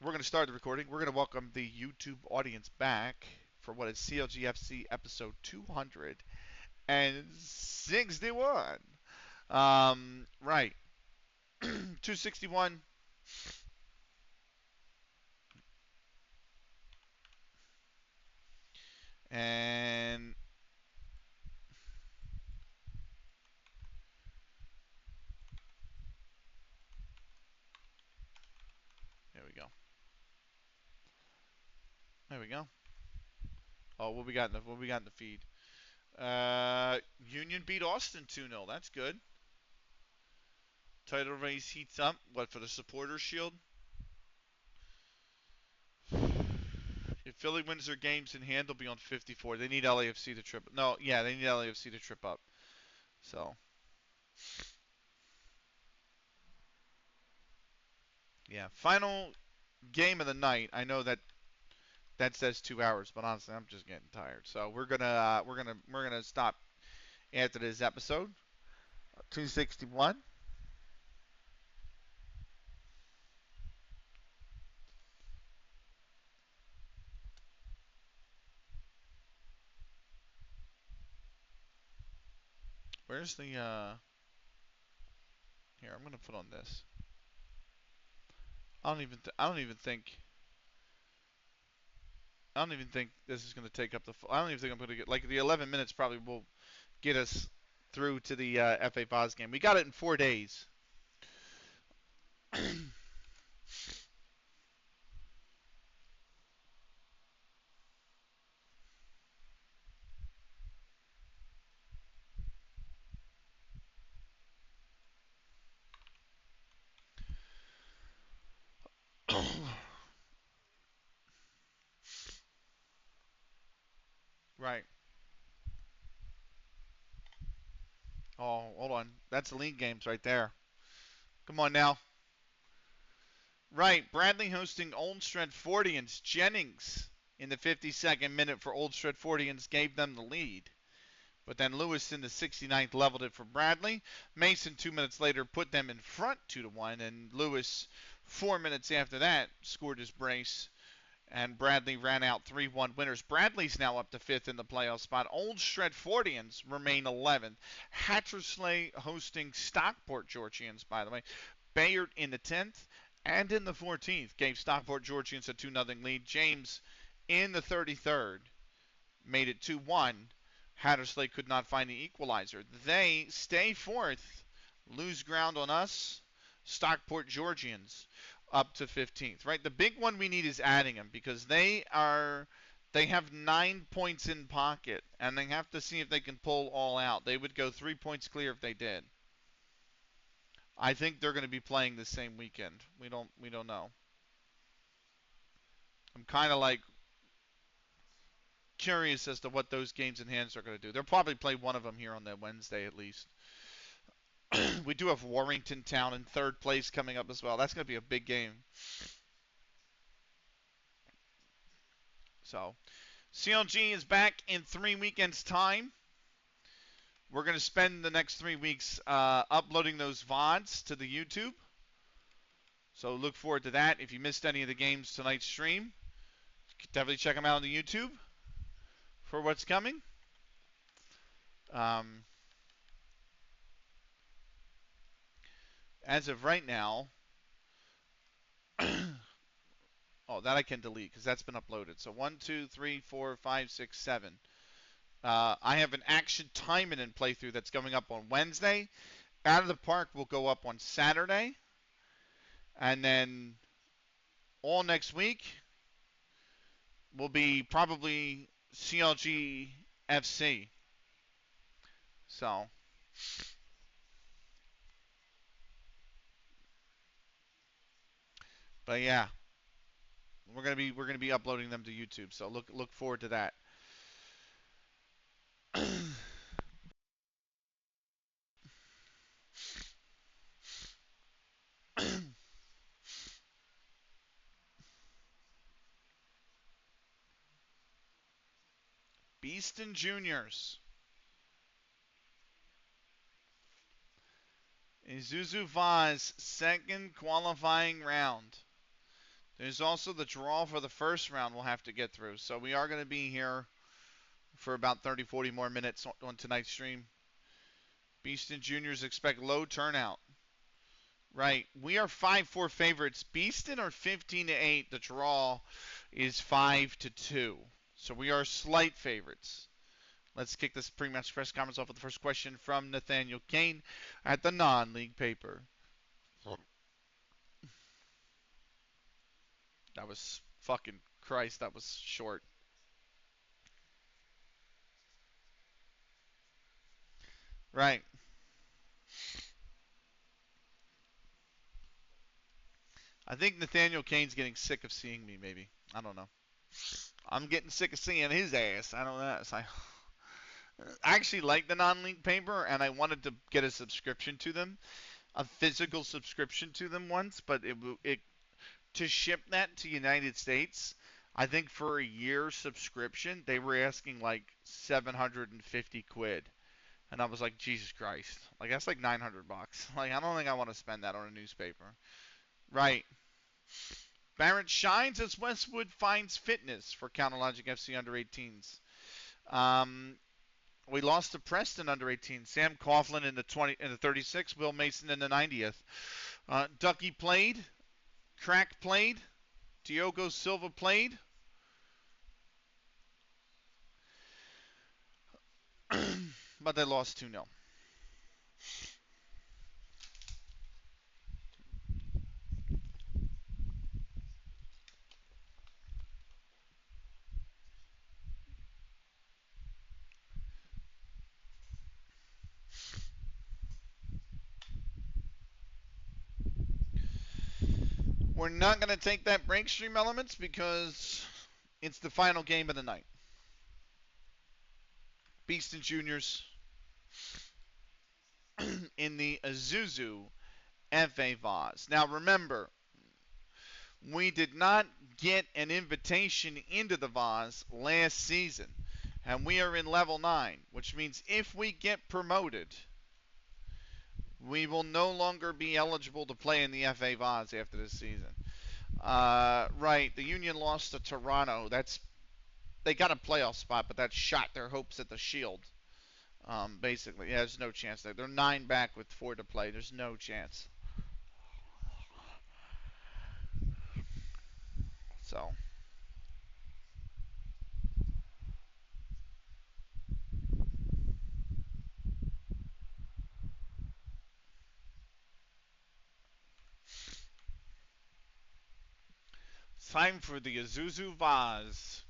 we're going to start the recording. We're going to welcome the YouTube audience back for what is CLG FC episode 261. Right. 261. And there we go. There we go. Oh, what we got in the feed? Union beat Austin 2-0. That's good. Title race heats up. What, for the supporter shield? If Philly wins their games in hand, they'll be on 54. They need LAFC to trip. No, yeah, they need LAFC to trip up. So, yeah, final game of the night. I know that says 2 hours, but honestly, I'm just getting tired. So we're gonna stop after this episode. 261. Where's the here? I'm gonna put on this. I don't even think. I don't even think this is going to take up the. I don't even think I'm going to get like the 11 minutes. Probably will get us through to the FA Foz game. We got it in 4 days. Right. Oh, hold on. That's the league games right there. Come on now. Right. Bradley hosting Old Stretfordians. Jennings in the 52nd minute for Old Stretfordians gave them the lead. But then Lewis in the 69th leveled it for Bradley. Mason 2 minutes later put them in front 2-1, and Lewis 4 minutes after that scored his brace, and Bradley ran out 3-1 winners. Bradley's now up to 5th in the playoff spot. Old Stretfordians remain 11th. Hattersley hosting Stockport Georgians, by the way. Bayard in the 10th and in the 14th gave Stockport Georgians a 2-0 lead. James in the 33rd made it 2-1. Hattersley could not find the equalizer. They stay 4th, lose ground on us. Stockport Georgians up to 15th. Right, the big one we need is Addingham because they have 9 points in pocket, and they have to see if they can pull all out. They would go 3 points clear if they did. I think they're going to be playing the same weekend. We don't know. I'm kind of like curious as to what those games in hands are going to do. They'll probably play one of them here on that Wednesday at least. We do have Warrington Town in 3rd place coming up as well. That's going to be a big game. So, CLG is back in 3 weekends' time. We're going to spend the next 3 weeks uploading those VODs to the YouTube. So look forward to that. If you missed any of the games tonight's stream, definitely check them out on the YouTube for what's coming. As of right now, oh, that I can delete because that's been uploaded. So 1, 2, 3, 4, 5, 6, 7. I have an Action Timon playthrough that's going up on Wednesday. Out of the Park will go up on Saturday. And then all next week will be probably CLG FC. So, but yeah, we're gonna be uploading them to YouTube. So look forward to that. Beeston Juniors. Isuzu Vaz second qualifying round. There's also the draw for the first round we'll have to get through. So we are going to be here for about 30, 40 more minutes on tonight's stream. Beeston Juniors expect low turnout. Right. We are 5-4 favorites. Beeston are 15-8. The draw is 5-2. So we are slight favorites. Let's kick this pre-match press conference off with the first question from Nathaniel Kane at the non-league paper. That was fucking Christ. That was short. Right. I think Nathaniel Kane's getting sick of seeing me, maybe. I don't know. I'm getting sick of seeing his ass. I don't know. I actually like the non-league paper, and I wanted to get a subscription to them, a physical subscription to them once, but it to ship that to United States, I think for a year subscription, they were asking like 750 quid. And I was like, Jesus Christ. Like, that's like 900 bucks. Like, I don't think I want to spend that on a newspaper. Right. Barrett shines as Westwood finds fitness for Counterlogic FC under 18s. We lost to Preston under 18. Sam Coughlin in the 36th. Will Mason in the 90th. Ducky played. Crack played. Diogo Silva played. But they lost 2-0. We're not going to take that break stream elements because it's the final game of the night. Beeston Juniors in the Isuzu FA Vaz. Now remember, we did not get an invitation into the Vaz last season, and we are in level 9, which means if we get promoted, we will no longer be eligible to play in the FA Vaz after this season. Right, the Union lost to Toronto. They got a playoff spot, but that shot their hopes at the Shield. Basically, yeah, there's no chance there. They're 9 back with 4 to play. There's no chance. So. Time for the Isuzu Vaz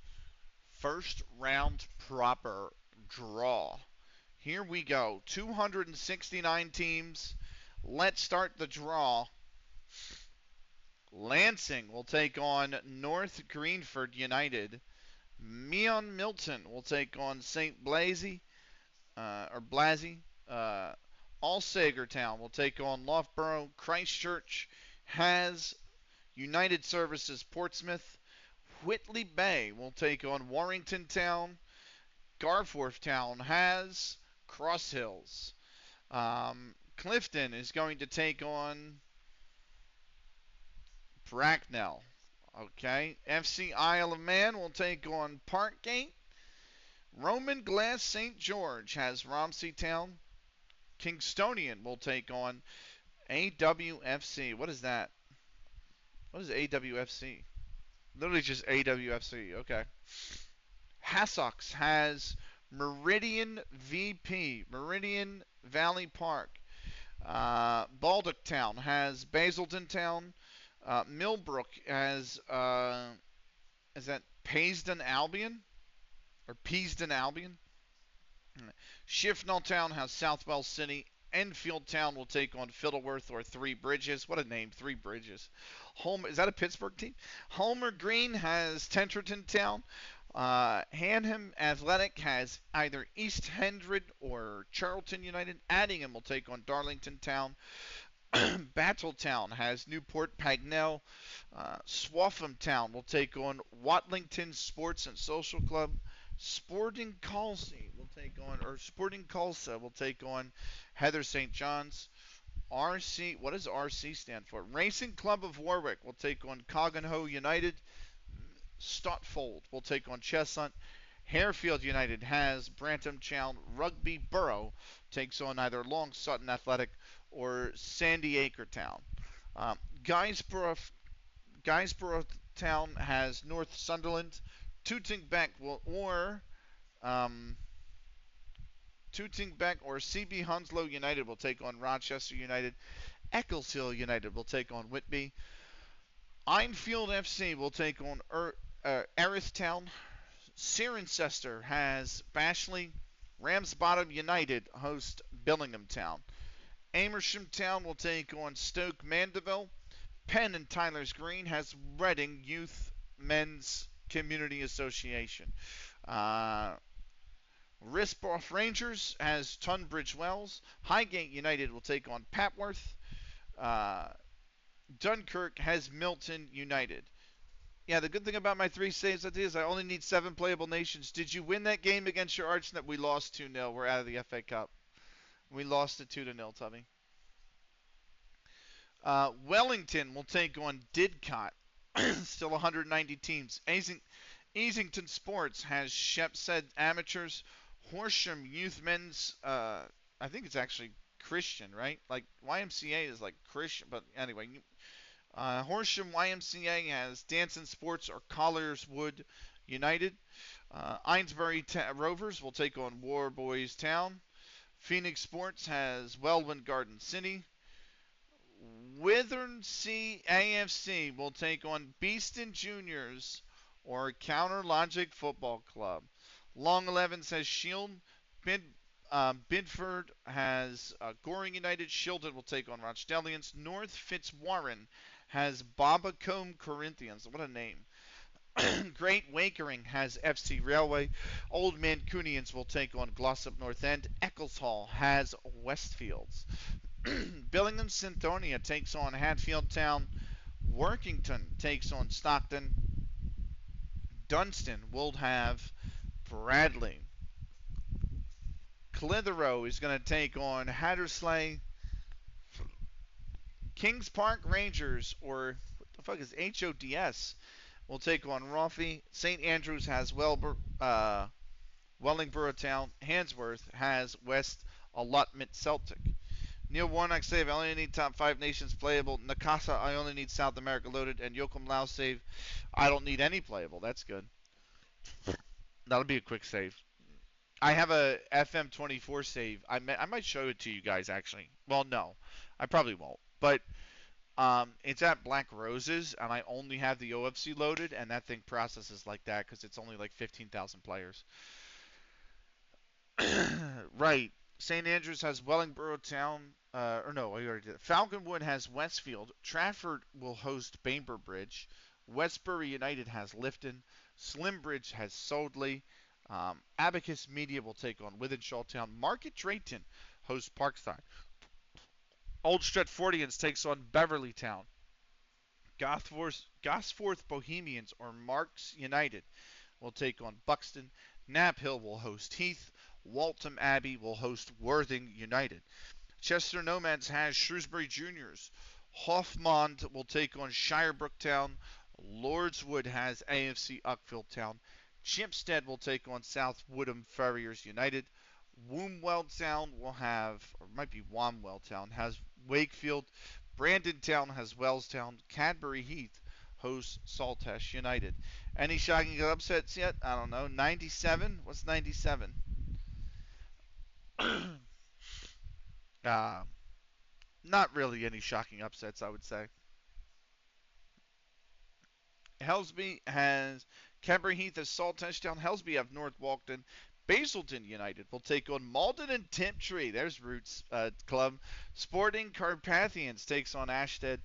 first round proper draw. Here we go. 269 teams. Let's start the draw. Lansing will take on North Greenford United. Meon Milton will take on St. Blasey, or Blasey. Alsagertown will take on Loughborough. Christchurch has United Services Portsmouth. Whitley Bay will take on Warrington Town. Garforth Town has Cross Hills. Clifton is going to take on Bracknell. Okay. FC Isle of Man will take on Parkgate. Roman Glass St. George has Romsey Town. Kingstonian will take on AWFC. What is that? What is AWFC? Literally just AWFC. Okay. Hassocks has Meridian VP. Meridian Valley Park. Baldock Town has Basildon Town. Millbrook has, is that Paysden Albion? Or Peasden Albion? Shifnal Town has Southwell City. Enfield Town will take on Fiddleworth or Three Bridges. What a name, Three Bridges. Is that a Pittsburgh team? Homer Green has Tenterton Town. Hanham Athletic has either East Hendred or Charlton United. Addingham will take on Darlington Town. Battletown has Newport Pagnell. Swaffham Town will take on Watlington Sports and Social Club. Sporting Calcy will take on Heather St. John's. RC, what does RC stand for? Racing Club of Warwick will take on Cogganhoe United. Stotfold will take on Chestnut. Harefield United has Branthamtown. Rugby Borough takes on either Long Sutton Athletic or Sandy Acre Town. Guysborough, Guysborough Town has North Sunderland. Tooting Beck or CB Hounslow United will take on Rochester United. Eccleshill United will take on Whitby. Enfield FC will take on Erith Town. Cirencester has Bashley. Ramsbottom United host Billingham Town. Amersham Town will take on Stoke Mandeville. Penn and Tyler's Green has Reading Youth Men's Community Association. Risborough Rangers has Tunbridge Wells. Highgate United will take on Papworth. Dunkirk has Milton United. Yeah, the good thing about my 3 saves is I only need 7 playable nations. Did you win that game against your Archnet? We lost 2-0. We're out of the FA Cup. We lost it 2-0, Tubby. Wellington will take on Didcot. Still 190 teams. Easington Sports has Shepstead Amateurs. Horsham Youth Men's, I think it's actually Christian, right? Like YMCA is like Christian, but anyway. Horsham YMCA has Danson Sports or Colliers-Wood United. Ainsbury Rovers will take on War Boys Town. Phoenix Sports has Welwyn Garden City. Withersea AFC will take on Beeston Juniors or Counter Logic Football Club. Long 11 says Shield. Bidford has Goring United. Shildon will take on Rochdelians. North Fitzwarren has Bobacombe Corinthians. What a name. Great Wakering has FC Railway. Old Mancunians will take on Glossop North End. Eccleshall has Westfields. Billingham Synthonia takes on Hatfield Town. Workington takes on Stockton. Dunstan will have Bradley. Clitheroe is going to take on Hattersley. Kings Park Rangers, or what the fuck is HODS, will take on Roffey. St. Andrews has Wellingborough Town. Handsworth has West Allotment Celtic. Neil Warnock save, I only need top 5 nations playable. Nakasa, I only need South America loaded. And Yoakum Lau save, I don't need any playable. That's good. That'll be a quick save. I have a FM24 save. I might show it to you guys, actually. Well, no. I probably won't. But it's at Black Roses, and I only have the OFC loaded, and that thing processes like that because it's only like 15,000 players. Right. St. Andrews has Wellingborough Town. I already did it. Falconwood has Westfield. Trafford will host Bainbridge. Westbury United has Lifton. Slimbridge has Sodley. Abacus Media will take on Wythenshawe Town. Market Drayton hosts Parkside. Old Stretfordians takes on Beverly Town. Gosforth Bohemians or Marks United will take on Buxton. Knaphill will host Heath. Waltham Abbey will host Worthing United. Chester Nomads has Shrewsbury Juniors. Hoffmond will take on Shirebrook Town. Lordswood has AFC Uckfield Town. Chimpstead will take on South Woodham Farriers United. Wombwell Town will have, or it might be Womwell Town, has Wakefield. Brandon Town has Wellstown. Cadbury Heath hosts Saltash United. Any shocking upsets yet? I don't know. 97? What's 97? Not really any shocking upsets, I would say. Helsby has Cadbury Heath as Saltash Town. Helsby have North Walkden. Basildon United will take on Malden and Tiptree. There's Roots Club. Sporting Carpathians takes on Ashted.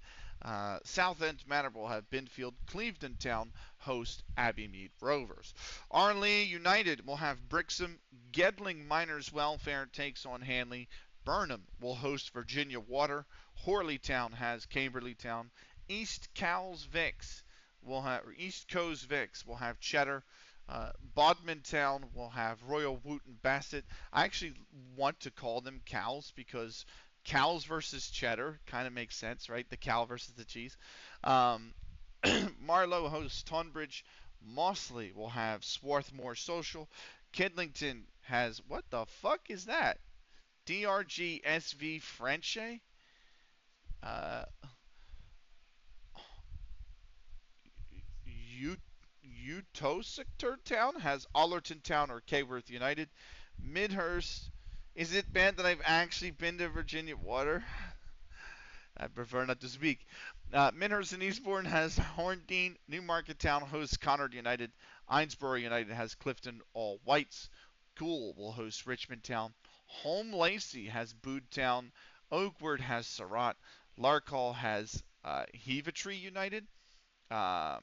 Southend Manor will have Binfield. Clevedon Town host Abbeymead Rovers. Arley United will have Brixham. Gedling Miners Welfare takes on Hanley. Burnham will host Virginia Water. Horley Town has Camberley Town. East Coast Vics will have Cheddar. Bodmin Town will have Royal Wootton Bassett. I actually want to call them Cows because Cows versus cheddar kind of makes sense, right? The cow versus the cheese. Um, Marlow hosts Tonbridge. Mossley will have Swarthmore Social. Kidlington has, what the fuck is that? DRG SV Frenchy? Uh, Utositor Town has Allerton Town or Kayworth United. Midhurst. Is it bad that I've actually been to Virginia Water? I prefer not to speak. Midhurst and Eastbourne has Horndean. Newmarket Town hosts Conard United. Einsborough United has Clifton All Whites. Goole will host Richmond Town. Home Lacey has Bude Town. Oakward has Surratt. Larkhall has Heavitree United. Uh,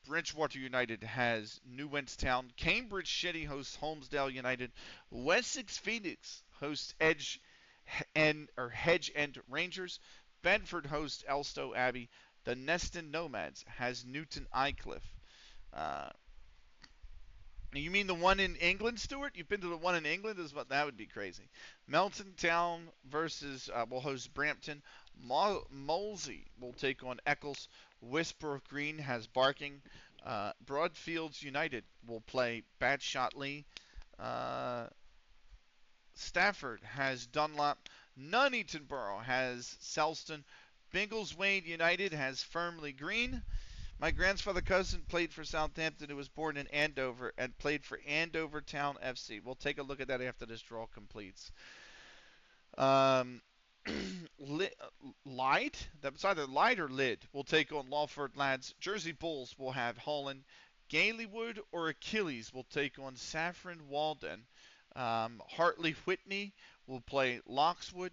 Bridgewater United has Newentstown. Cambridge City hosts Holmesdale United. Wessex Phoenix hosts Hedge End Rangers. Bedford hosts Elstow Abbey. The Neston Nomads has Newton Aycliffe. Uh, you mean the one in England, Stuart? You've been to the one in England? That would be crazy. Melton Town versus will host Brampton. Molesey will take on Eccles. Whisper Green has Barking. Broadfields United will play Batshot Lee. Stafford has Dunlop. Nuneaton Borough has Selston. Bingles-Wade United has Firmly Green. My grandfather cousin played for Southampton, who was born in Andover and played for Andover Town FC. We'll take a look at that after this draw completes. Light, that's either Light or Lid, will take on Lawford Lads. Jersey Bulls will have Holland. Gaileywood or Achilles will take on Saffron Walden. Hartley Whitney will play Loxwood.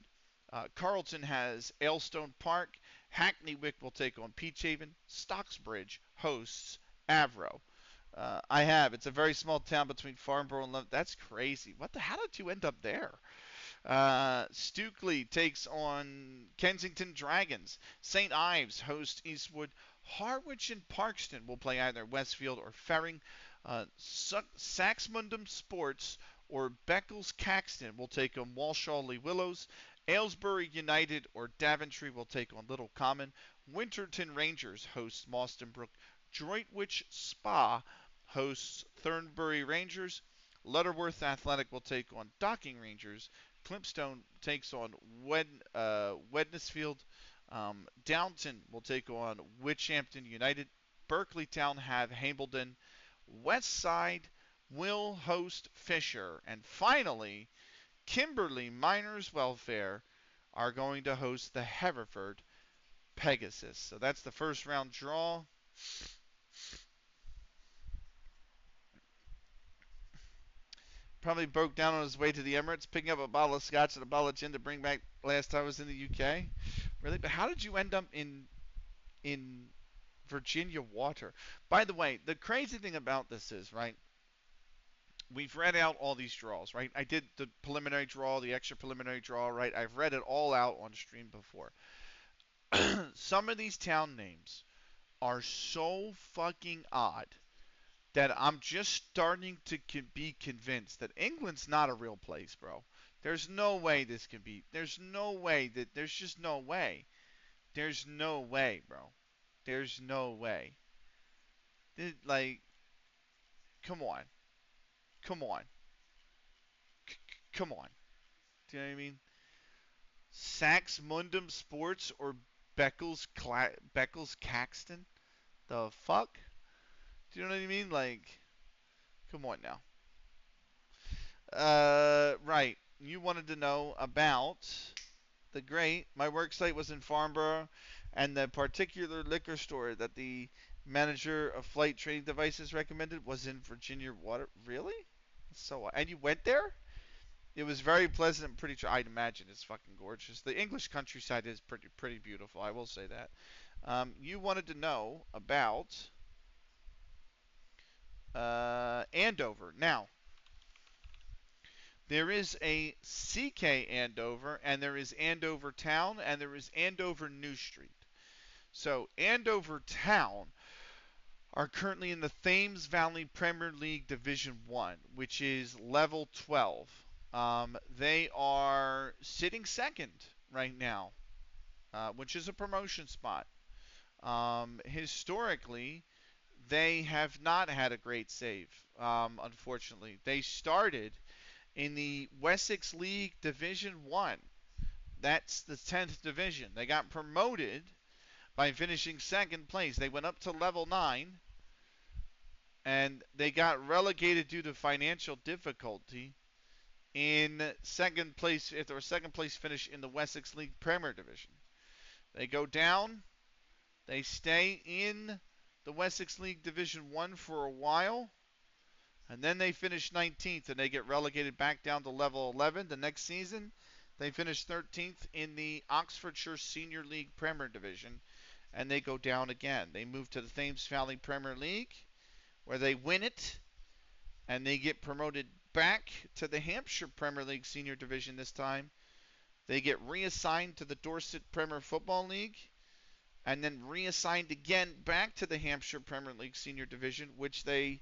Carlton has Aylstone Park. Hackney Wick will take on Peachhaven. Stocksbridge hosts Avro. It's a very small town between Farnborough and London. That's crazy. How did you end up there? Stukely takes on Kensington Dragons. St. Ives hosts Eastwood. Harwich and Parkston will play either Westfield or Ferring. Saxmundham Sports or Beccles Caxton will take on Walsall Lee Willows. Aylesbury United or Daventry will take on Little Common. Winterton Rangers hosts Mawston Brook. Droitwich Spa hosts Thornbury Rangers. Lutterworth Athletic will take on Docking Rangers. Clipstone takes on Wednesfield. Downton will take on Witchampton United. Berkeley Town have Hambledon. Westside will host Fisher. And finally, Kimberley Miners Welfare are going to host the Hereford Pegasus. So that's the first round draw. Probably broke down on his way to the Emirates, picking up a bottle of scotch and a bottle of gin to bring back last time I was in the UK. Really? But how did you end up in Virginia Water? By the way, the crazy thing about this is, right, we've read out all these draws, right? I did the preliminary draw, the extra preliminary draw, right? I've read it all out on stream before. Some of these town names are so fucking odd that I'm just starting to be convinced that England's not a real place, bro. There's no way this can be. There's no way that. There's just no way. There's no way, bro. There's no way. Like, come on. Come on. Come on. Do you know what I mean? Saxmundham Sports or Beccles Caxton? The fuck? Do you know what I mean? Like, come on now. Right. You wanted to know about the great. My work site was in Farnborough, and the particular liquor store that the manager of Flight Trading Devices recommended was in Virginia Water. Really? So, and you went there? It was very pleasant and pretty. I'd imagine it's fucking gorgeous. The English countryside is pretty beautiful. I will say that. You wanted to know about Andover. Now, there is a CK Andover, and there is Andover Town, and there is Andover New Street. So, Andover Town are currently in the Thames Valley Premier League Division 1, which is level 12. They are sitting second right now, which is a promotion spot. Historically, they have not had a great save, unfortunately. They started in the Wessex League Division 1. That's the 10th division. They got promoted by finishing second place. They went up to level 9, and they got relegated due to financial difficulty in second place, if there was second place finish in the Wessex League Premier Division. They go down, they stay in the Wessex League Division 1 for a while, and then they finish 19th and they get relegated back down to level 11 the next season. They finish 13th in the Oxfordshire Senior League Premier Division, and they go down again. They move to the Thames Valley Premier League, where they win it, and they get promoted back to the Hampshire Premier League Senior Division this time. They get reassigned to the Dorset Premier Football League, and then reassigned again back to the Hampshire Premier League Senior Division, which they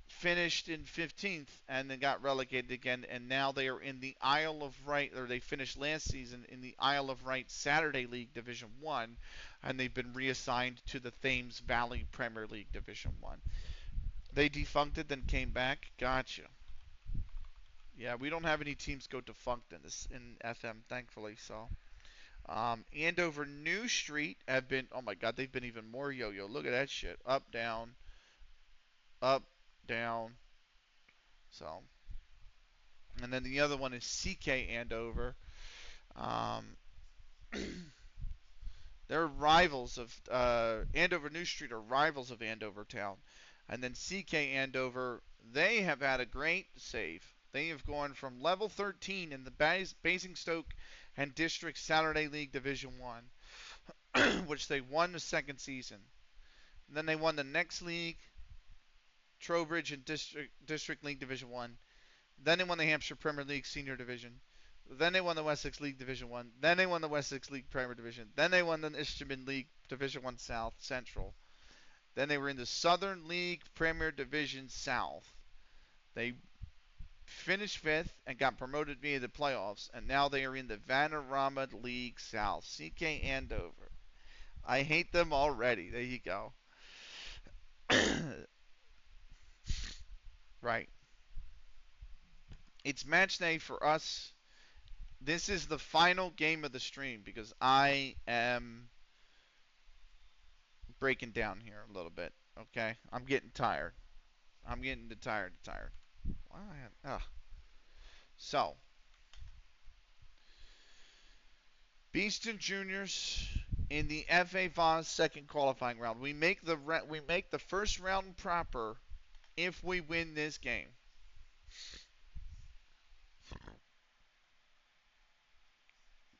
finished in 15th and then got relegated again, and now they are in the Isle of Wight, or they finished last season in the Isle of Wight Saturday League Division 1, and they've been reassigned to the Thames Valley Premier League Division 1. They defuncted, then came back. Gotcha. Yeah, we don't have any teams go defunct in FM, thankfully, so. Andover New Street have been, oh my god, they've been even more yo-yo. Look at that shit. Up, down, so. And then the other one is CK Andover. They're rivals of, Andover New Street are rivals of Andover Town. And then CK Andover, they have had a great save. They have gone from level 13 in the Basingstoke and District Saturday League Division 1, which they won the second season. And then they won the next league, Trowbridge and District League Division 1. Then they won the Hampshire Premier League Senior Division. Then they won the Wessex League Division 1. Then they won the Wessex League Premier Division. Then they won the Instrument League Division 1 South Central. Then they were in the Southern League Premier Division South. They finished 5th and got promoted via the playoffs, and now they are in the Vanarama League South. CK Andover. I hate them already. There you go. Right. It's match day for us. This is the final game of the stream because I am breaking down here a little bit. Okay? I'm getting tired. I'm getting tired. Why do I have... So, Beeston Juniors in the FA Vaz second qualifying round. We make the first round proper if we win this game.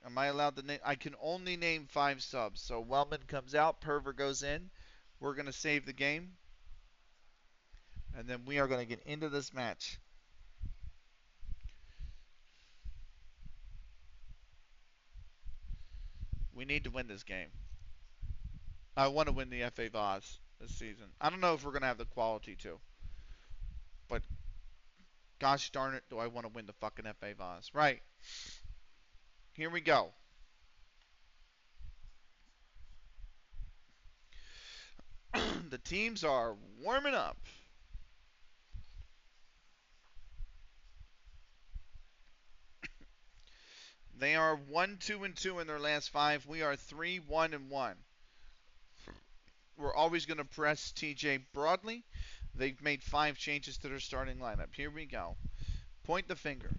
Am I allowed to name? I can only name 5 subs. So Wellman comes out, Perver goes in. We're going to save the game. And then we are going to get into this match. We need to win this game. I want to win the FA Vaz this season. I don't know if we're going to have the quality to. But gosh darn it, do I want to win the fucking FA Vaz. Right. Here we go. The teams are warming up. They are 1-2-2 in their last 5. We are 3-1-1. We're always going to press TJ Broadley. They've made 5 changes to their starting lineup. Here we go. Point the finger.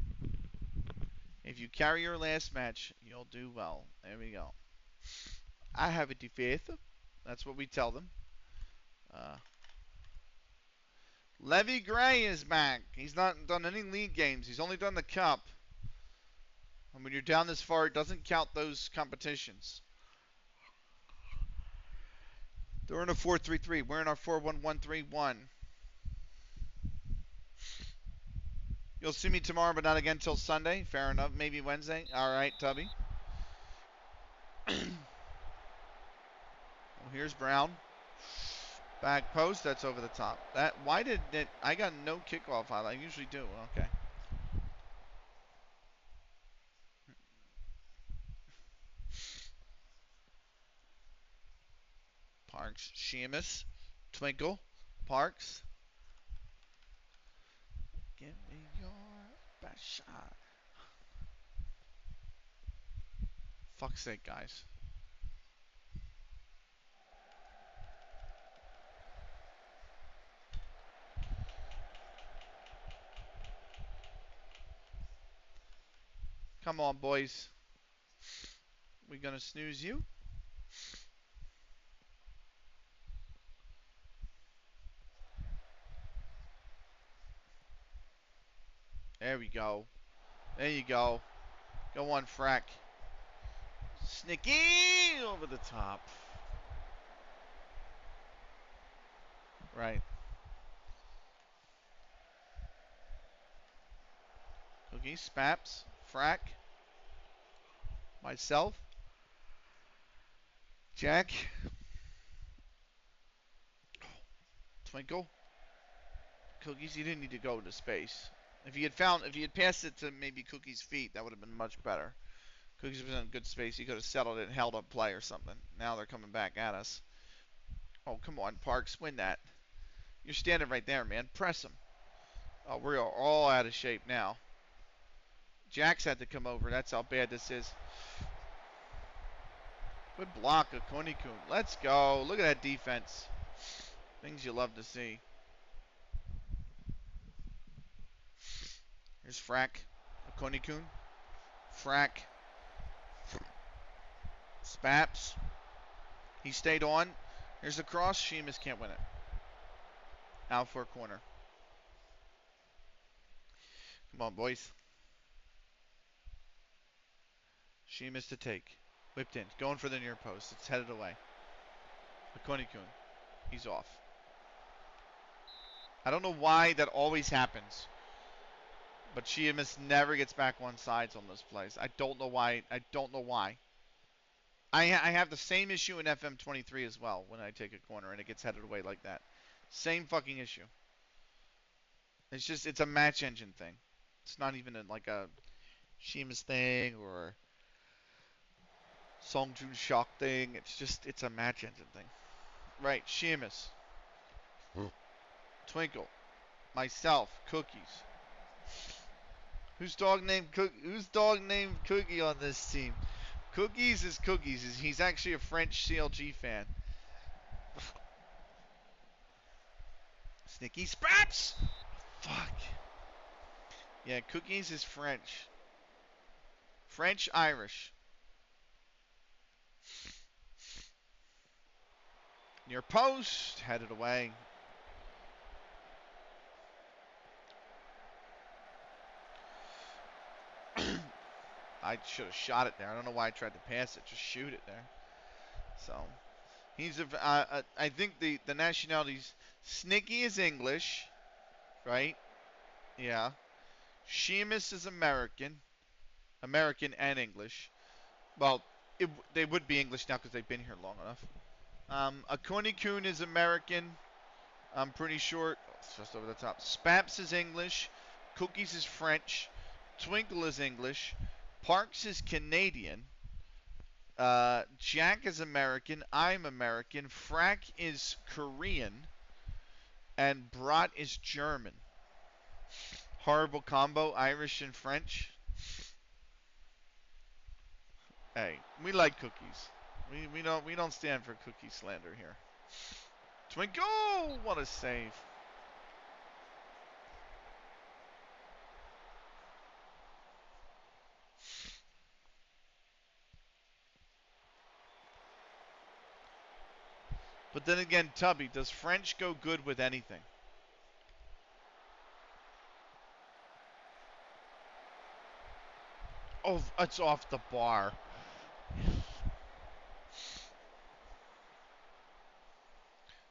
If you carry your last match, you'll do well. There we go. I have a defeat. That's what we tell them. Levy Gray is back. He's not done any league games. He's only done the cup. And when you're down this far, it doesn't count those competitions. They're in a 4-3-3. We're in our 4-1-1-3-1. You'll see me tomorrow, but not again till Sunday. Fair enough. Maybe Wednesday. All right, Tubby. Well, here's Brown. Back post. That's over the top. Why did it? I got no kickoff highlight. I usually do. Okay. Parks. Sheamus. Twinkle. Parks. Give me your best shot. Fuck's sake, guys. Come on, boys. We gonna snooze you? There we go. There you go. Go on, Frack. Snicky over the top. Right. Cookie, Spaps, Frack, myself, Jack, Twinkle, Cookies. You didn't need to go into space. If you had passed it to maybe Cookie's feet, that would have been much better. Cookies was in good space. He could have settled it and held up play or something. Now they're coming back at us. Oh, come on, Parks, win that. You're standing right there, man. Press him. Oh, we're all out of shape now. Jack's had to come over. That's how bad this is. Good block of Konikun. Let's go. Look at that defense. Things you love to see. Here's Frack. Konikun. Frack. Spaps. He stayed on. Here's the cross. Sheamus can't win it. Out for a corner. Come on, boys. Sheamus to take. Whipped in. Going for the near post. It's headed away. Konikun. He's off. I don't know why that always happens. But Sheamus never gets back on sides on those plays. I don't know why. I have the same issue in FM23 as well when I take a corner and it gets headed away like that. Same fucking issue. It's a match engine thing. It's not even like a Sheamus thing or Song Joon Shock thing. It's a match engine thing. Right, Sheamus. Twinkle. Myself. Cookies. Who's dog named Cookie on this team? Cookies is Cookies. He's actually a French CLG fan. Snicky Spraps! Fuck. Yeah, Cookies is French. French-Irish. Near post. Headed away. I should have shot it there. I don't know why I tried to pass it. Just shoot it there. So, I think the nationalities. Snicky is English, right? Yeah. Sheamus is American. American and English. Well, they would be English now because they've been here long enough. Akonikun is American. I'm pretty sure. It's just over the top. Spaps is English. Cookies is French. Twinkle is English. Parks is Canadian. Jack is American. I'm American. Frack is Korean. And Brat is German. Horrible combo, Irish and French. Hey, we like Cookies. We don't stand for cookie slander here. Twinkle! What a save. But then again, Tubby, does French go good with anything? Oh, it's off the bar.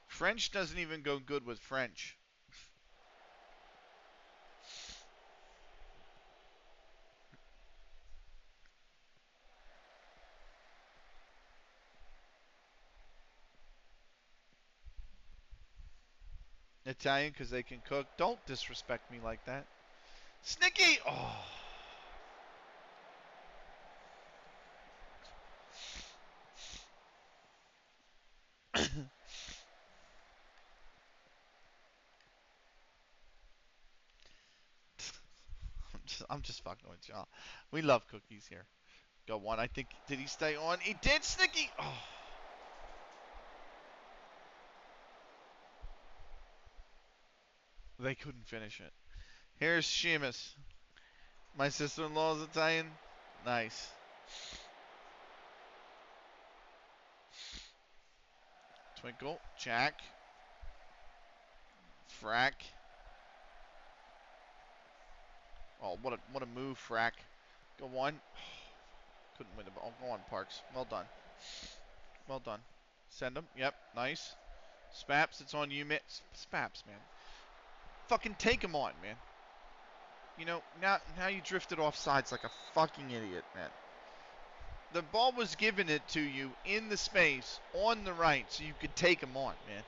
French doesn't even go good with French. Italian because they can cook. Don't disrespect me like that. Snicky! Oh. I'm just fucking with y'all. We love cookies here. Go one. I think, did he stay on? He did, Snicky. Oh. They couldn't finish it. Here's Sheamus. My sister-in-law is Italian. Nice. Twinkle. Jack. Frack. Oh, what a move, Frack. Go one. Couldn't win the ball. Go on, Parks. Well done. Well done. Send him. Yep. Nice. Spaps, it's on you, man. Spaps, man. Fucking take him on, man. You know, now you drifted off sides like a fucking idiot, man. The ball was given it to you in the space on the right so you could take him on, man.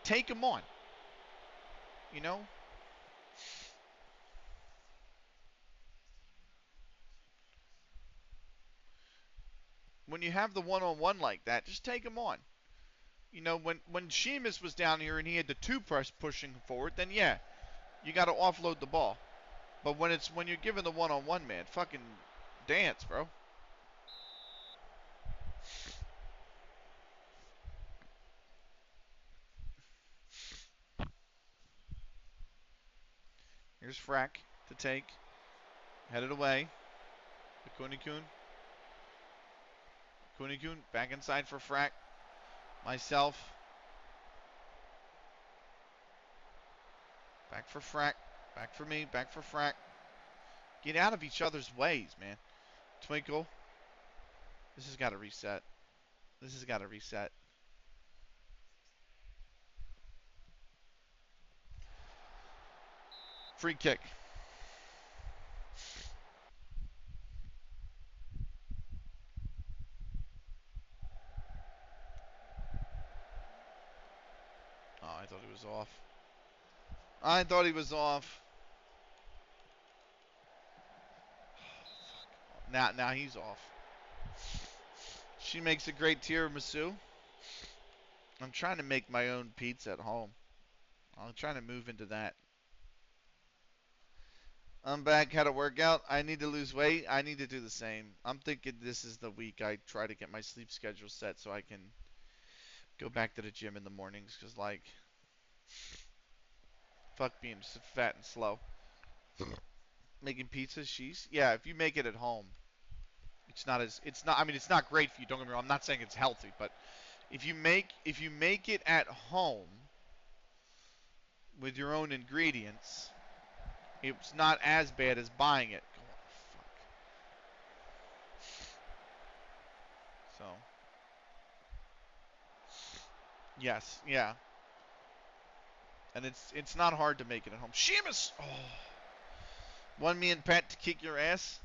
Take him on. You know? When you have the one-on-one like that, just take him on. You know, when Sheamus was down here and he had the two press pushing forward, then yeah, you got to offload the ball. But when you're given the one-on-one, man, fucking dance, bro. Here's Frack to take. Headed away. Kunekun. Kunekun back inside for Frack. Myself. Back for Frack. Back for me. Back for Frack. Get out of each other's ways, man. Twinkle. This has got to reset. This has got to reset. Free kick. Oh, I thought he was off. I thought he was off. Now he's off. She makes a great tiramisu. I'm trying to make my own pizza at home. I'm trying to move into that. I'm back. Had a workout. I need to lose weight. I need to do the same. I'm thinking this is the week I try to get my sleep schedule set so I can go back to the gym in the mornings. Because, like, fuck being fat and slow. Making pizzas, sheesh. Yeah, if you make it at home, I mean, it's not great for you. Don't get me wrong. I'm not saying it's healthy, but if you make it at home with your own ingredients, it's not as bad as buying it. So, yes, yeah. And it's not hard to make it at home. Sheamus! Oh. Want me and Pat to kick your ass?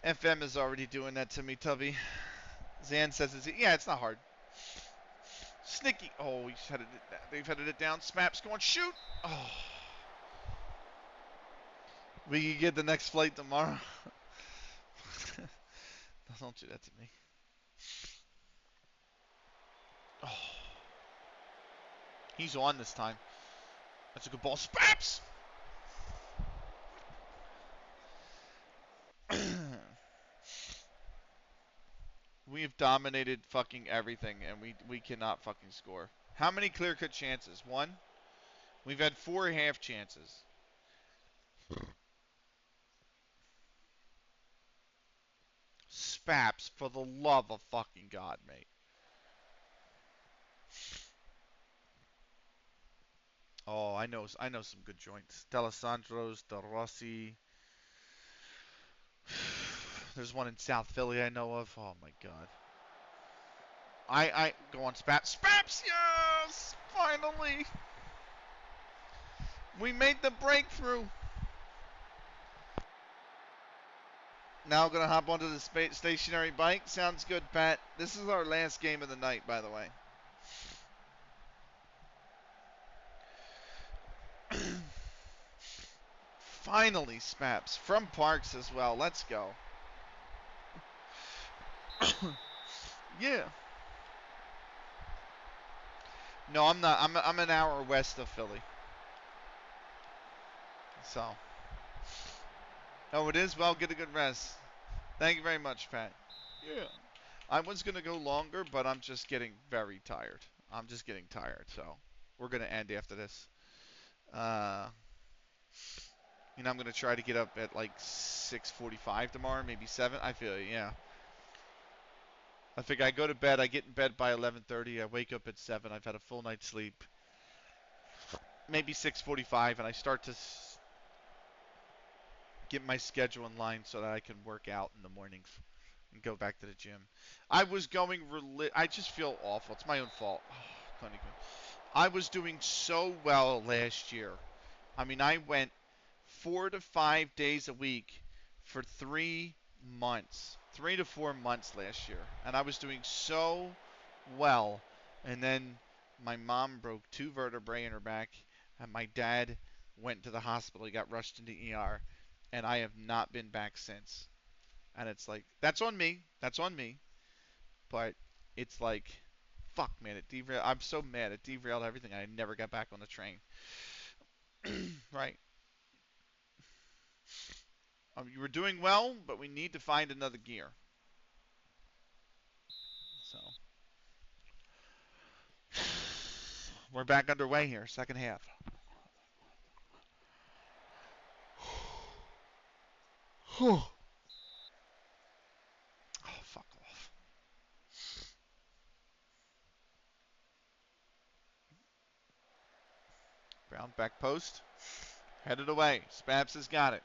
FM is already doing that to me, Tubby. Zan says it's not hard. Snicky. Oh, they've headed it down. Smaps going, shoot! Oh. We can get the next flight tomorrow. Don't do that to me. Oh. He's on this time. That's a good ball. Spaps! We've dominated fucking everything, and we cannot fucking score. How many clear-cut chances? One? We've had 4 half chances. Spaps, for the love of fucking God, mate. Oh, I know some good joints. D'Alessandro's, De Rossi. There's one in South Philly I know of. Oh my God. I go on Spaps. Spaps, yes! Finally! We made the breakthrough. Now gonna hop onto the stationary bike. Sounds good, Pat. This is our last game of the night, by the way. Finally, Spaps from Parks as well. Let's go. Yeah. No, I'm not. I'm an hour west of Philly. So. Oh, it is? Well, get a good rest. Thank you very much, Pat. Yeah. I was going to go longer, but I'm just getting very tired. I'm just getting tired, so we're going to end after this. Uh, I'm going to try to get up at like 6:45 tomorrow, maybe 7. I feel it, yeah. I think I go to bed, I get in bed by 11:30, I wake up at 7, I've had a full night's sleep. Maybe 6:45, and I start to get my schedule in line so that I can work out in the mornings and go back to the gym. I was going I just feel awful. It's my own fault. I was doing so well last year. I mean, I went 4 to 5 days a week for 3 months. 3 to 4 months last year. And I was doing so well. And then my mom broke 2 vertebrae in her back, and my dad went to the hospital. He got rushed into ER, and I have not been back since. And it's like, that's on me. That's on me. But it's like, fuck, man, it derailed. I'm so mad. It derailed everything. I never got back on the train. Right. You were doing well, but we need to find another gear. So we're back underway here, second half. Oh, fuck off. Brown back post. Headed away. Spaps has got it.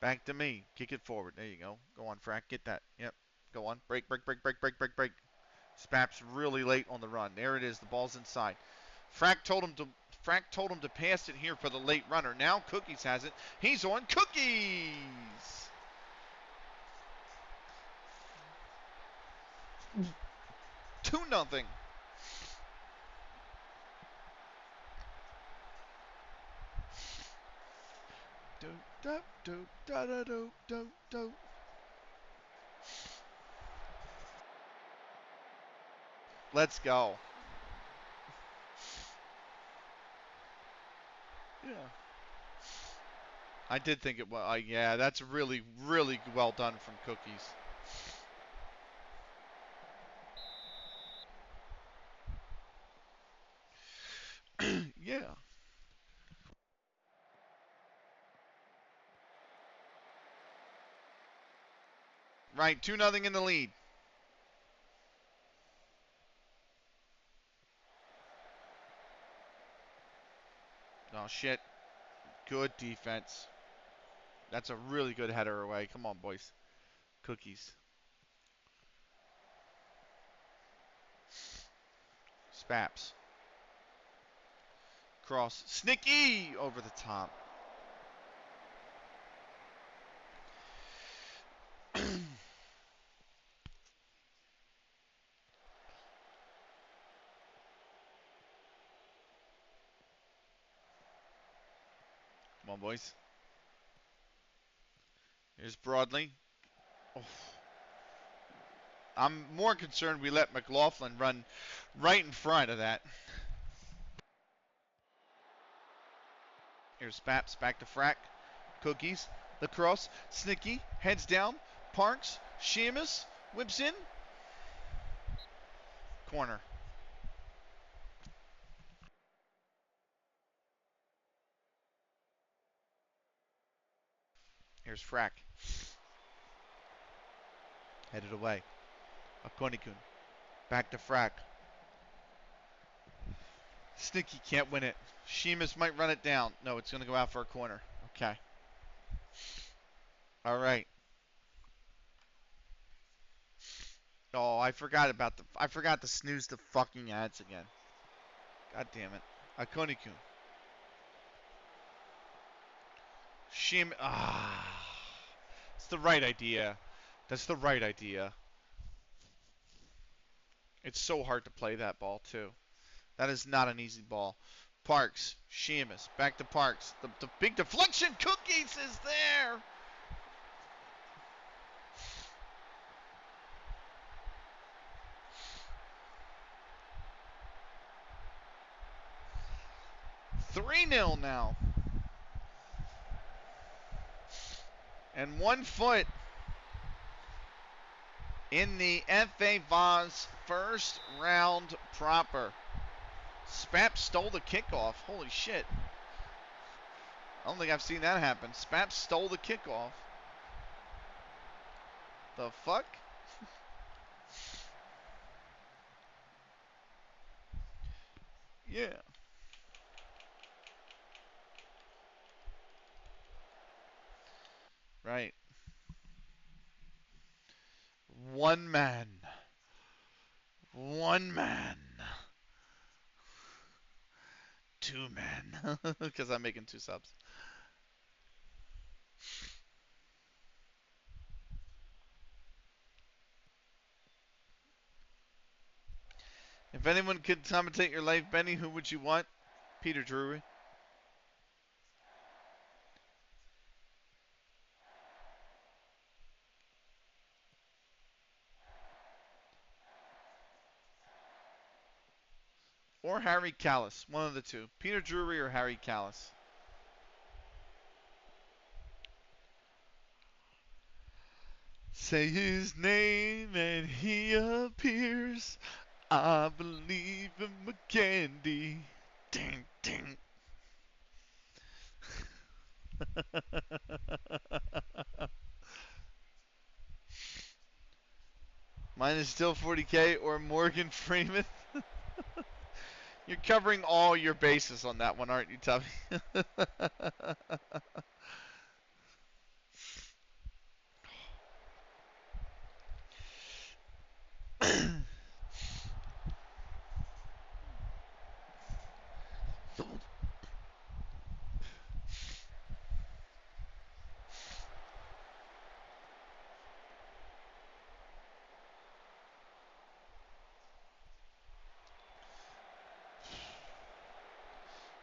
Back to me. Kick it forward. There you go. Go on, Frack. Get that. Yep. Go on. Break, break, break, break, break, break, break. Spaps really late on the run. There it is. The ball's inside. Frack told him to pass it here for the late runner. Now Cookies has it. He's on Cookies. 2-0. Do, do, do, da, da, do, do, do. Let's go. Yeah. I did think it was. Yeah, that's really, really well done from Cookies. Yeah. Right, 2-0 in the lead. Oh, shit. Good defense. That's a really good header away. Come on, boys. Cookies. Spaps. Cross. Snicky over the top. Come on, boys. Here's Broadley. Oh. I'm more concerned we let McLaughlin run right in front of that. Here's Spaps back to Frack. Cookies. The cross. Snicky. Heads down. Parks. Sheamus. Whips in. Corner. Here's Frack. Headed away. Akonikun. Back to Frack. Snicky can't win it. Sheamus might run it down. No, it's going to go out for a corner. Okay. All right. Oh, I forgot to snooze the fucking ads again. God damn it. Akonikun. Sheamus. It's the right idea. That's the right idea. It's so hard to play that ball, too. That is not an easy ball. Parks. Sheamus. Back to Parks. The big deflection. Cookies is there. Three 0 now. And 1 foot in the FA Vaz first round proper. Spap stole the kickoff. Holy shit. I don't think I've seen that happen. Spap stole the kickoff. The fuck? Yeah. Right. One man. One man. Two men. Because I'm making 2 subs. If anyone could commentate your life, Benny, who would you want? Peter Drury. Or Harry Callis. One of the two. Peter Drury or Harry Callis. Say his name and he appears. I believe in McCandy. Ding, ding. Mine is still 40K or Morgan Freeman. You're covering all your bases on that one, aren't you, Tubby?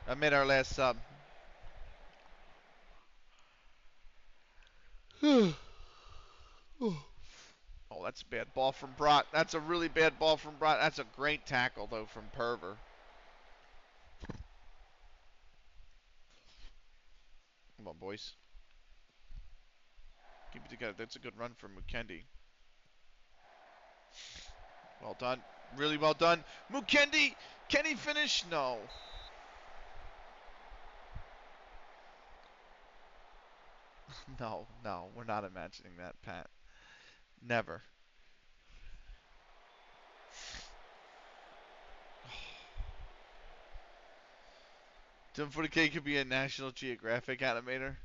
I made our last sub. Oh, that's a bad ball from Brott. That's a really bad ball from Brott. That's a great tackle, though, from Perver. Come on, boys. Keep it together. That's a good run from Mukendi. Well done. Really well done. Mukendi! Can he finish? No. No, no. We're not imagining that, Pat. Never. Tim 40K could be a National Geographic animator.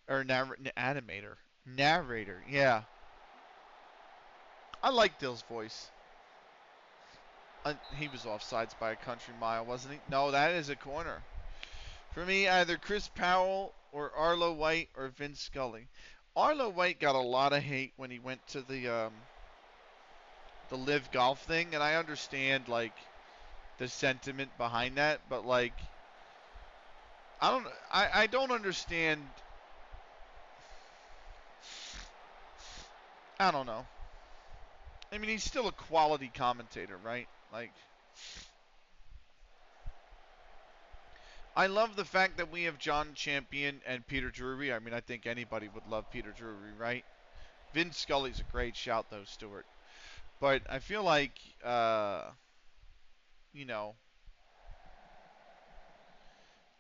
Or animator. Narrator, yeah. I like Dill's voice. He was offsides by a country mile, wasn't he? No, that is a corner. For me, either Chris Powell or Arlo White or Vince Scully. Arlo White got a lot of hate when he went to the live golf thing, and I understand like the sentiment behind that, but like I don't understand. I don't know. I mean, he's still a quality commentator, right? Like, I love the fact that we have John Champion and Peter Drury. I mean, I think anybody would love Peter Drury, right? Vince Scully's a great shout, though, Stuart. But I feel like, you know,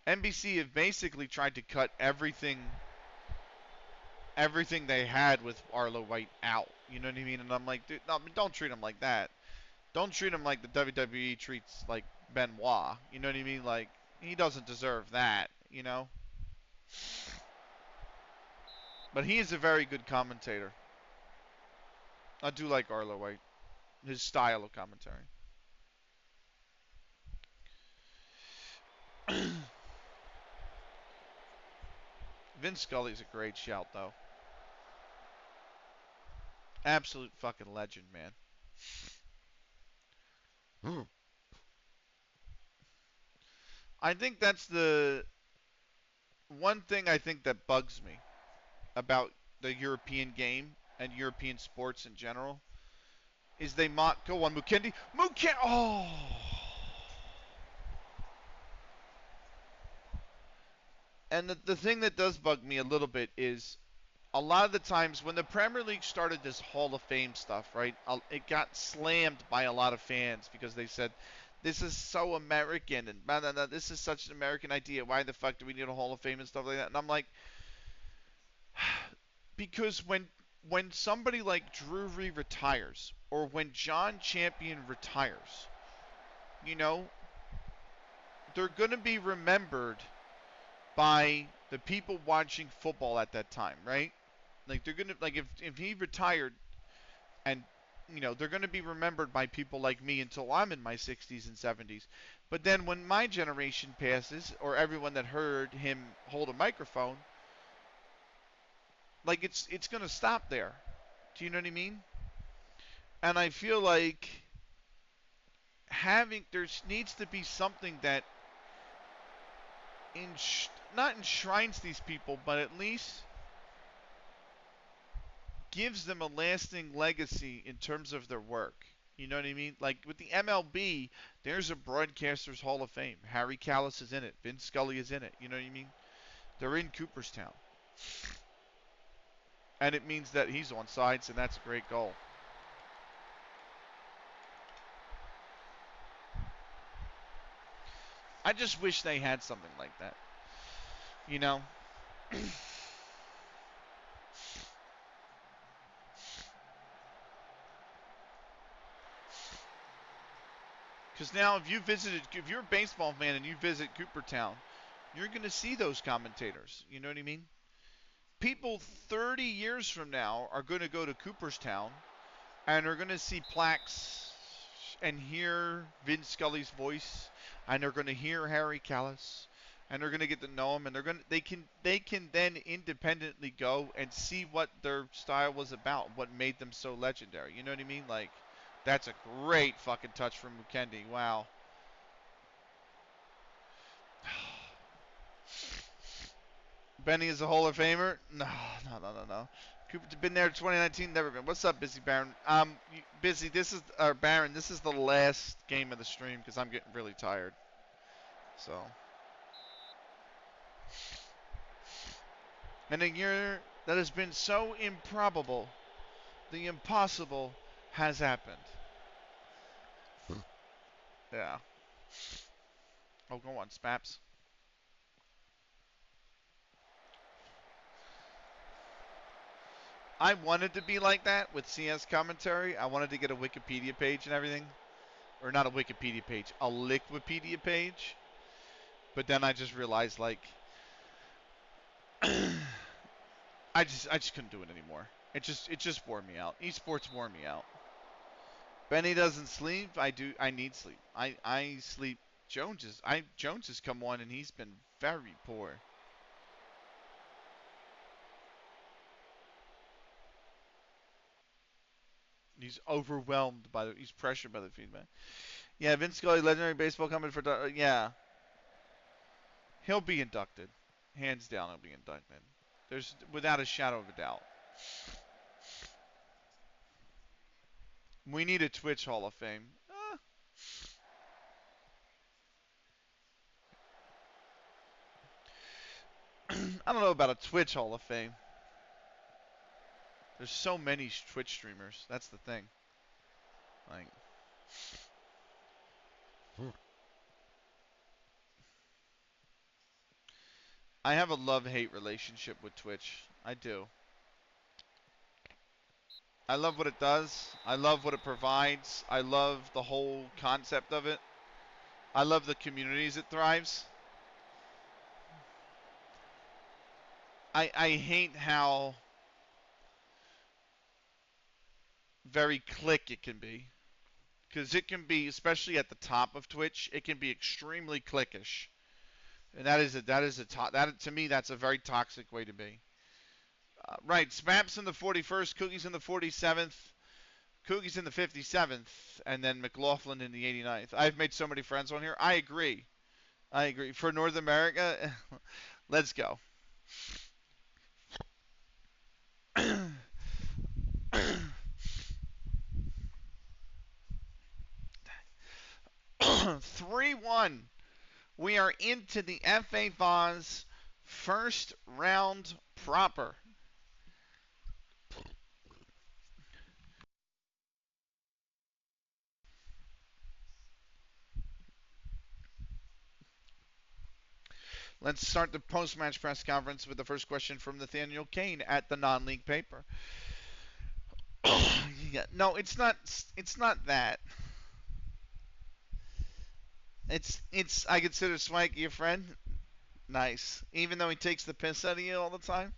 NBC have basically tried to cut everything they had with Arlo White out. You know what I mean? And I'm like, dude, no, don't treat him like that. Don't treat him like the WWE treats like Benoit. You know what I mean? Like, he doesn't deserve that, you know? But he is a very good commentator. I do like Arlo White. His style of commentary. Vince Scully's a great shout, though. Absolute fucking legend, man. I think that's the one thing I think that bugs me about the European game and European sports in general is they mock. Go on, Mukendi. Oh! And the thing that does bug me a little bit is a lot of the times when the Premier League started this Hall of Fame stuff, right, it got slammed by a lot of fans because they said, this is so American and blah, blah, blah, this is such an American idea. Why the fuck do we need a Hall of Fame and stuff like that? And I'm like, because when somebody like Drury retires or when John Champion retires, you know, they're going to be remembered by the people watching football at that time, right? Like they're gonna like if he retired, and you know they're gonna be remembered by people like me until I'm in my 60s and 70s. But then when my generation passes, or everyone that heard him hold a microphone, like it's gonna stop there. Do you know what I mean? And I feel like there needs to be something that not enshrines these people, but at least gives them a lasting legacy in terms of their work. You know what I mean? Like with the MLB, there's a Broadcasters Hall of Fame. Harry Kalas is in it. Vince Scully is in it. You know what I mean? They're in Cooperstown. And it means that he's on sides, and that's a great goal. I just wish they had something like that. You know? Because now if you're a baseball fan and you visit Cooperstown, you're going to see those commentators. You know what I mean? People 30 years from now are going to go to Cooperstown and are going to see plaques and hear Vince Scully's voice, and they're going to hear Harry Kalas, and they're going to get to know him, and they can then independently go and see what their style was about, what made them so legendary. You know what I mean? Like, that's a great fucking touch from Mukendi. Wow. Benny is a Hall of Famer? No. Cooper been there 2019, never been. What's up, Busy Baron? Busy. Baron. This is the last game of the stream because I'm getting really tired. So, in a year that has been so improbable, the impossible has happened. Yeah. Oh, go on, Spaps. I wanted to be like that with CS commentary. I wanted to get a Wikipedia page and everything. Or not a Wikipedia page, a Liquipedia page. But then I just realized, like, I just couldn't do it anymore. It just wore me out. Esports wore me out. Benny doesn't sleep. I need sleep. I sleep. Jones has come on and he's been very poor. He's overwhelmed he's pressured by the feedback. Yeah, Vince Scully, legendary baseball commentator for yeah. He'll be inducted. Hands down, he'll be inducted. There's without a shadow of a doubt. We need a Twitch Hall of Fame. I don't know about a Twitch Hall of Fame. There's so many Twitch streamers. That's the thing. Like, I have a love-hate relationship with Twitch. I do. I love what it does. I love what it provides. I love the whole concept of it. I love the communities it thrives. I hate how very click it can be. Because it can be, especially at the top of Twitch, it can be extremely clickish. And that to me, that's a very toxic way to be. Right, Smaps in the 41st, Cookies in the 47th, Cookies in the 57th, and then McLaughlin in the 89th. I've made so many friends on here. I agree. For North America, let's go. 3-1. We are into the FA Vaz first round proper. Let's start the post-match press conference with the first question from Nathaniel Kane at the non-league paper. Yeah, no, it's not. It's not that. It's. I consider Swanky a friend. Nice, even though he takes the piss out of you all the time.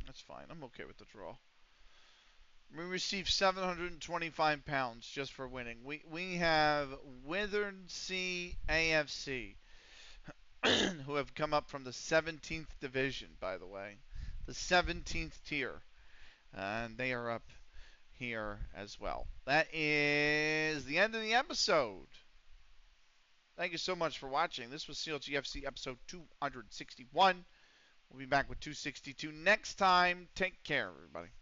That's fine. I'm okay with the draw. We received 725 pounds just for winning. We have LythamSt.Anne AFC, who have come up from the 17th division, by the way, the 17th tier, and they are up here as well. That is the end of the episode. Thank you so much for watching. This was CLG FC episode 261. We'll be back with 262 next time. Take care, everybody.